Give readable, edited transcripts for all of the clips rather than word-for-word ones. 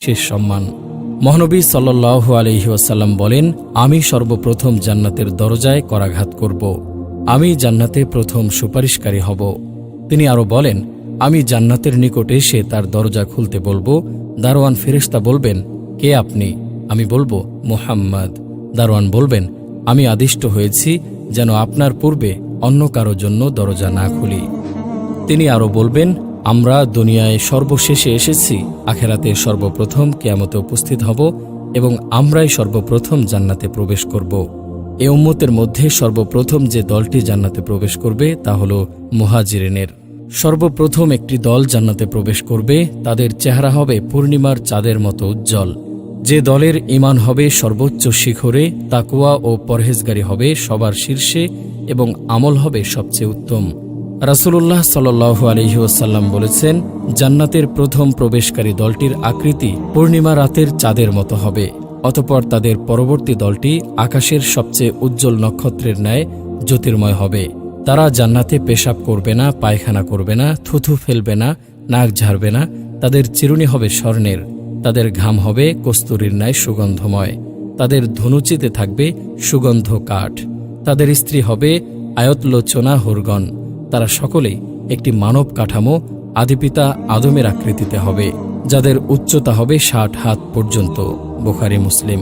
শেষ সম্মান। মহানবী সাল্লাল্লাহু আলাইহি ওয়াসাল্লাম বলেন, আমি সর্বপ্রথম জান্নাতের দরজায় করাঘাত করব। আমি জান্নাতে প্রথম সুপারিশকারী হব। তিনি আরও বলেন, আমি জান্নাতের নিকটে এসে তার দরজা খুলতে বলবো। দারোয়ান ফেরেশতা বলবেন, কে আপনি? আমি বলবো, মুহাম্মদ। দারোয়ান বলবেন, আমি আদিষ্ট হয়েছি যেন আপনার পূর্বে অন্য কারো জন্য দরজা না খুলি। তিনি আরও বলবেন, আমরা দুনিয়ায় সর্বশেষে এসেছি, আখেরাতে সর্বপ্রথম কিয়ামতে উপস্থিত হব এবং আমরাই সর্বপ্রথম জান্নাতে প্রবেশ করব। এ উম্মতের মধ্যে সর্বপ্রথম যে দলটি জান্নাতে প্রবেশ করবে তা হল মুহাজিরিনের। সর্বপ্রথম একটি দল জান্নাতে প্রবেশ করবে, তাদের চেহারা হবে পূর্ণিমার চাঁদের মতো উজ্জ্বল। যে দলের ঈমান হবে সর্বোচ্চ শিখরে, তাকওয়া ও পরহেজগারি হবে সবার শীর্ষে এবং আমল হবে সবচেয়ে উত্তম। রাসূলুল্লাহ সাল্লাল্লাহু আলাইহি ওয়াসাল্লাম বলেছেন, জান্নাতের প্রথম প্রবেশকারী দলটির আকৃতি পূর্ণিমা রাতের চাঁদের মতো হবে। অতঃপর তাদের পরবর্তী দলটি আকাশের সবচেয়ে উজ্জ্বল নক্ষত্রের ন্যায় জ্যোতির্ময় হবে। তারা জান্নাতে পেশাব করবে না, পায়খানা করবে না, থুথু ফেলবে না, নাক ঝাড়বে না। তাদের চিরুনি হবে স্বর্ণের, তাদের ঘাম হবে কস্তুরীর ন্যায় সুগন্ধময়, তাদের ধনুচিতে থাকবে সুগন্ধ কাঠ, তাদের স্ত্রী হবে আয়তলোচনা হুরগণ। তারা সকলেই একটি মানব কাঠামো আদিপিতা আদমের আকৃতিতে হবে, যাদের উচ্চতা হবে ৬০ হাত পর্যন্ত। বুখারী মুসলিম।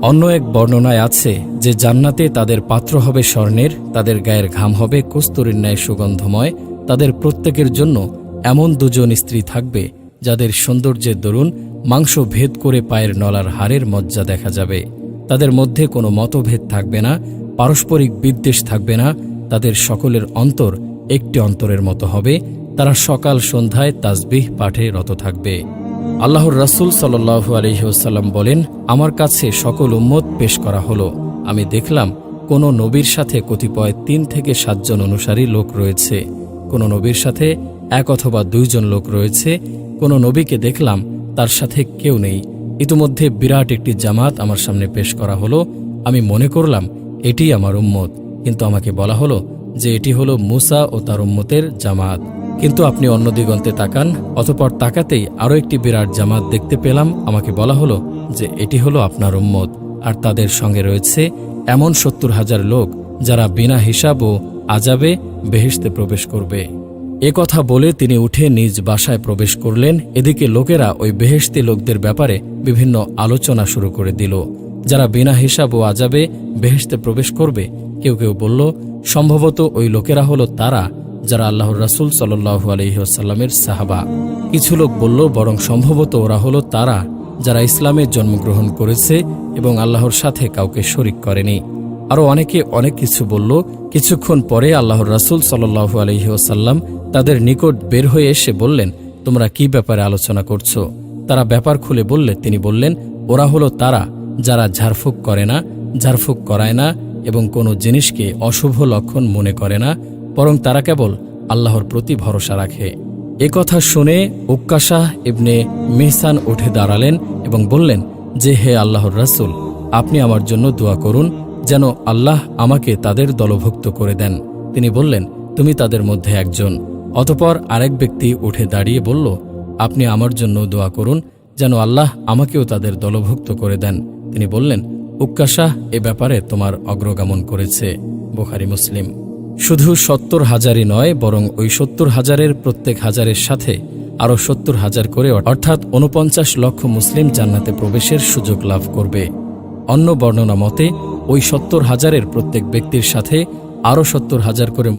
অন্য এক বর্ণনায় আছে যে জান্নাতে তাদের পাত্র হবে স্বর্ণের, তাদের গায়ের ঘাম হবে কস্তুরীর ন্যায় সুগন্ধময়। তাদের প্রত্যেকের জন্য এমন দুজন স্ত্রী থাকবে যাদের সৌন্দর্যের দরুন মাংস ভেদ করে পায়ের নলার হাড়ের মজ্জা দেখা যাবে। তাদের মধ্যে কোনো মতভেদ থাকবে না, পারস্পরিক বিদ্বেষ থাকবে না। তাদের সকলের অন্তর একটি অন্তরের মতো হবে। তারা সকাল সন্ধ্যায় তাসবিহ পাঠে রত থাকবে। আল্লাহর রাসূল সাল্লাল্লাহু আলাইহি ওয়াসাল্লাম বলেন, আমার কাছে সকল উম্মত পেশ করা হলো। আমি দেখলাম কোন নবীর সাথে কতিপয় ৩ থেকে ৭ জন অনুসারী লোক রয়েছে, কোন নবীর সাথে ১ অথবা ২ জন লোক রয়েছে, কোন নবীকে দেখলাম তার সাথে কেউ নেই। ইতিমধ্যে বিরাট একটি জামাত আমার সামনে পেশ করা হলো। আমি মনে করলাম এটি আমার উম্মত, কিন্তু আমাকে বলা হলো যে এটি হলো মূসা ও তার উম্মতের জামাত। কিন্তু আপনি অন্য দিগন্তে তাকান। অতঃপর তাকাতেই আরও একটি বিরাট জামাত দেখতে পেলাম। আমাকে বলা হলো যে এটি হলো আপনার উম্মত, আর তাদের সঙ্গে রয়েছে এমন ৭০,০০০ লোক যারা বিনা হিসাব ও আযাবে বেহেশতে প্রবেশ করবে। এ কথা বলে তিনি উঠে নিজ বাসায় প্রবেশ করলেন। এদিকে লোকেরা ওই বেহেশতি লোকদের ব্যাপারে বিভিন্ন আলোচনা শুরু করে দিল, যারা বিনা হিসাব ও আযাবে বেহেশতে প্রবেশ করবে। কেউ কেউ বলল, সম্ভবত ওই লোকেরা হলো তারা যারা আল্লাহর রাসূল সাল্লাল্লাহু আলাইহি ওয়াসাল্লামের সাহাবা। কিছু লোক বলল, বরং সম্ভবত ওরা হলো তারা যারা ইসলামে জন্মগ্রহণ করেছে এবং আল্লাহর সাথে কাউকে শরিক করেনি। আরও অনেকে অনেক কিছু বলল। কিছুক্ষণ পরে আল্লাহর রাসূল সাল্লাল্লাহু আলাইহি ওয়াসাল্লাম তাদের নিকট বের হয়ে এসে বললেন, তোমরা কি ব্যাপারে আলোচনা করছো? তারা ব্যাপার খুলে বললে তিনি বললেন, ওরা হলো তারা যারা ঝাড়ফুঁক করে না, ঝাড়ফুঁক করায় না এবং কোনো জিনিসকে অশুভ লক্ষণ মনে করে না, বরং তারা কেবল আল্লাহর প্রতি ভরসা রাখে। এ কথা শুনে উক্কাশাহ ইবনে মিহসান উঠে দাঁড়ালেন এবং বললেন যে, হে আল্লাহর রাসূল, আপনি আমার জন্য দোয়া করুন যেন আল্লাহ আমাকে তাদের দলভুক্ত করে দেন। তিনি বললেন, তুমি তাদের মধ্যে একজন। অতঃপর আরেক ব্যক্তি উঠে দাঁড়িয়ে বলল, আপনি আমার জন্য দোয়া করুন যেন আল্লাহ আমাকেও তাদের দলভুক্ত করে দেন। তিনি বললেন, উক্কাশাহ এ ব্যাপারে তোমার অগ্রগামন করেছে। বুখারী মুসলিম। শুধু ৭০,০০০ই নয়, বরং ওই ৭০,০০০-এর প্রত্যেক হাজারের সাথে আরও ৭০,০০০ করে, অর্থাৎ ৪৯ লক্ষ মুসলিম জান্নাতে প্রবেশের সুযোগ লাভ করবে। অন্য বর্ণনা মতে ওই ৭০,০০০-এর প্রত্যেক ব্যক্তির সাথে আরও ৭০,০০০ করে